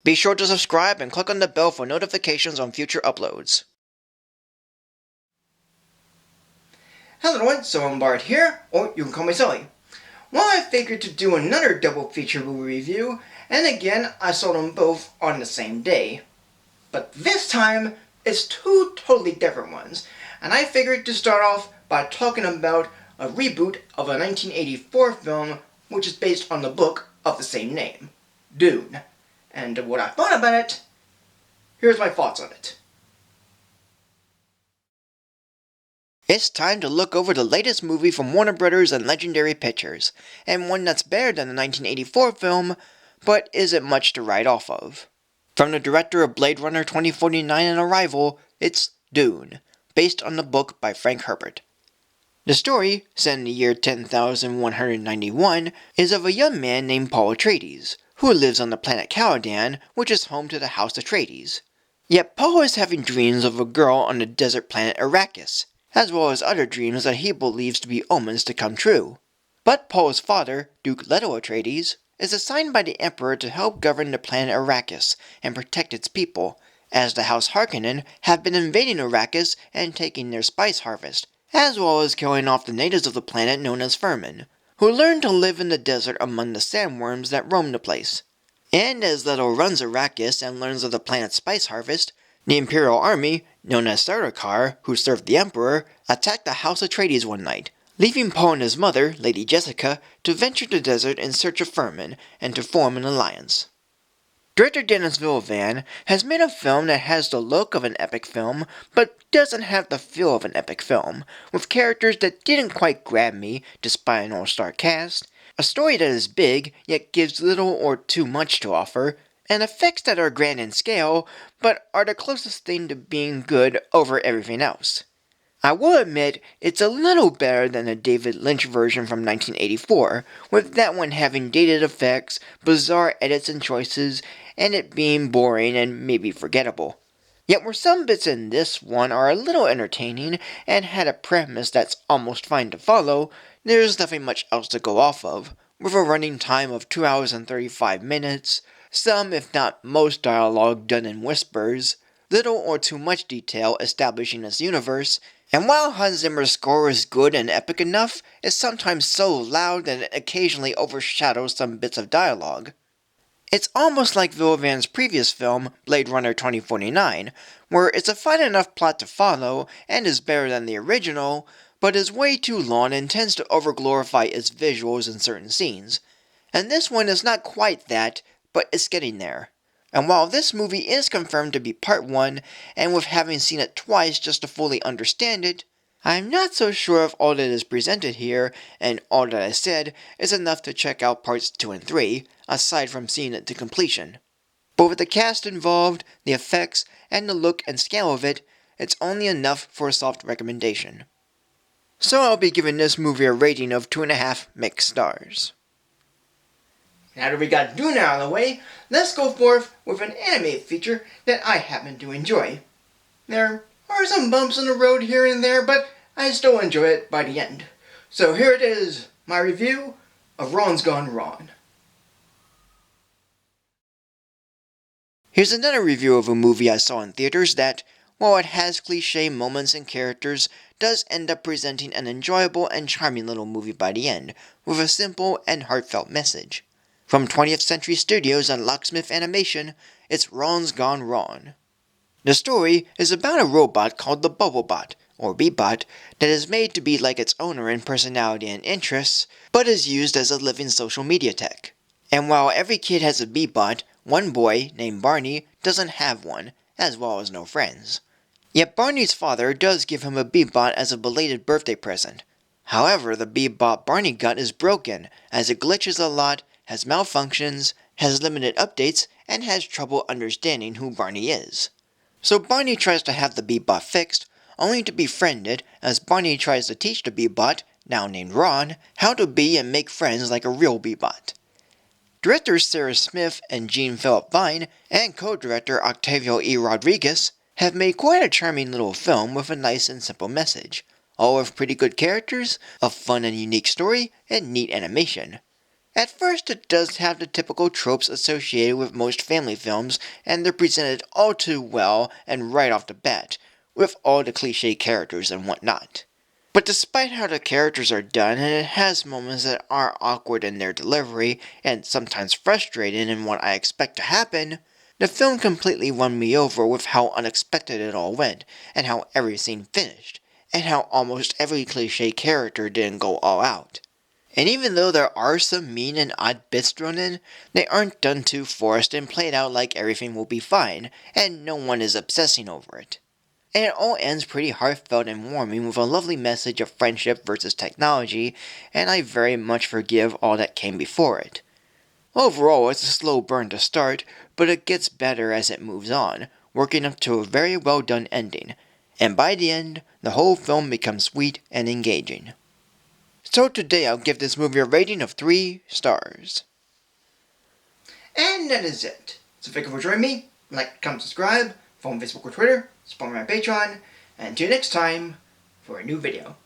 Be sure to subscribe and click on the bell for notifications on future uploads. Hello everyone, so I'm Bart here, or you can call me Sully. Well, I figured to do another double feature movie review, and again, I saw them both on the same day. But this time, it's two totally different ones, and I figured to start off by talking about a reboot of a 1984 film which is based on the book of the same name, Dune. And what I thought about it, here's my thoughts on it. It's time to look over the latest movie from Warner Brothers and Legendary Pictures, and one that's better than the 1984 film, but isn't much to write off of. From the director of Blade Runner 2049 and Arrival, it's Dune, based on the book by Frank Herbert. The story, set in the year 10,191, is of a young man named Paul Atreides, who lives on the planet Caladan, which is home to the House Atreides. Yet Paul is having dreams of a girl on the desert planet Arrakis, as well as other dreams that he believes to be omens to come true. But Paul's father, Duke Leto Atreides, is assigned by the Emperor to help govern the planet Arrakis and protect its people, as the House Harkonnen have been invading Arrakis and taking their spice harvest, as well as killing off the natives of the planet known as Vermin, who learn to live in the desert among the sandworms that roam the place. And as Leto runs Arrakis and learns of the planet's spice harvest, the Imperial Army, known as Sardaukar, who served the Emperor, attacked the House Atreides one night, leaving Paul and his mother, Lady Jessica, to venture the desert in search of Vermin and to form an alliance. Director Denis Villeneuve has made a film that has the look of an epic film, but doesn't have the feel of an epic film, with characters that didn't quite grab me despite an all-star cast, a story that is big yet gives little or too much to offer, and effects that are grand in scale, but are the closest thing to being good over everything else. I will admit, it's a little better than the David Lynch version from 1984, with that one having dated effects, bizarre edits and choices, and it being boring and maybe forgettable. Yet where some bits in this one are a little entertaining and had a premise that's almost fine to follow, there's nothing much else to go off of, with a running time of 2 hours and 35 minutes, some if not most dialogue done in whispers, little or too much detail establishing this universe, and while Hans Zimmer's score is good and epic enough, it's sometimes so loud that it occasionally overshadows some bits of dialogue. It's almost like Villeneuve's previous film, Blade Runner 2049, where it's a fine enough plot to follow and is better than the original, but is way too long and tends to overglorify its visuals in certain scenes. And this one is not quite that, but it's getting there. And while this movie is confirmed to be part 1, and with having seen it twice just to fully understand it, I'm not so sure if all that is presented here, and all that I said, is enough to check out parts 2 and 3, aside from seeing it to completion. But with the cast involved, the effects, and the look and scale of it, it's only enough for a soft recommendation. So I'll be giving this movie a rating of 2.5 mixed stars. Now that we got Dune out of the way, let's go forth with an animated feature that I happen to enjoy. There are some bumps in the road here and there, but I still enjoy it by the end. So here it is, my review of Ron's Gone Ron. Here's another review of a movie I saw in theaters that, while it has cliché moments and characters, does end up presenting an enjoyable and charming little movie by the end, with a simple and heartfelt message. From 20th Century Studios and Locksmith Animation, it's Ron's Gone Ron. The story is about a robot called the Bubblebot, or Beebot, that is made to be like its owner in personality and interests, but is used as a living social media tech. And while every kid has a Beebot, one boy, named Barney, doesn't have one, as well as no friends. Yet Barney's father does give him a Beebot as a belated birthday present. However, the Beebot Barney got is broken, as it glitches a lot, has malfunctions, has limited updates, and has trouble understanding who Barney is. So Barney tries to have the Beebot fixed, only to be friended as Barney tries to teach the Beebot, now named Ron, how to be and make friends like a real Beebot. Directors Sarah Smith and Jean Philip Vine, and co-director Octavio E. Rodriguez, have made quite a charming little film with a nice and simple message, all with pretty good characters, a fun and unique story, and neat animation. At first, it does have the typical tropes associated with most family films, and they're presented all too well and right off the bat, with all the cliche characters and whatnot. But despite how the characters are done, and it has moments that are awkward in their delivery, and sometimes frustrating in what I expect to happen, the film completely won me over with how unexpected it all went, and how every scene finished, and how almost every cliche character didn't go all out. And even though there are some mean and odd bits thrown in, they aren't done too forced and played out like everything will be fine, and no one is obsessing over it. And it all ends pretty heartfelt and warming with a lovely message of friendship versus technology, and I very much forgive all that came before it. Overall, it's a slow burn to start, but it gets better as it moves on, working up to a very well done ending, and by the end, the whole film becomes sweet and engaging. So today I'll give this movie a rating of 3 stars. And that is it. So thank you for joining me. Like, comment, subscribe, follow on Facebook or Twitter, support me on Patreon, and until next time for a new video.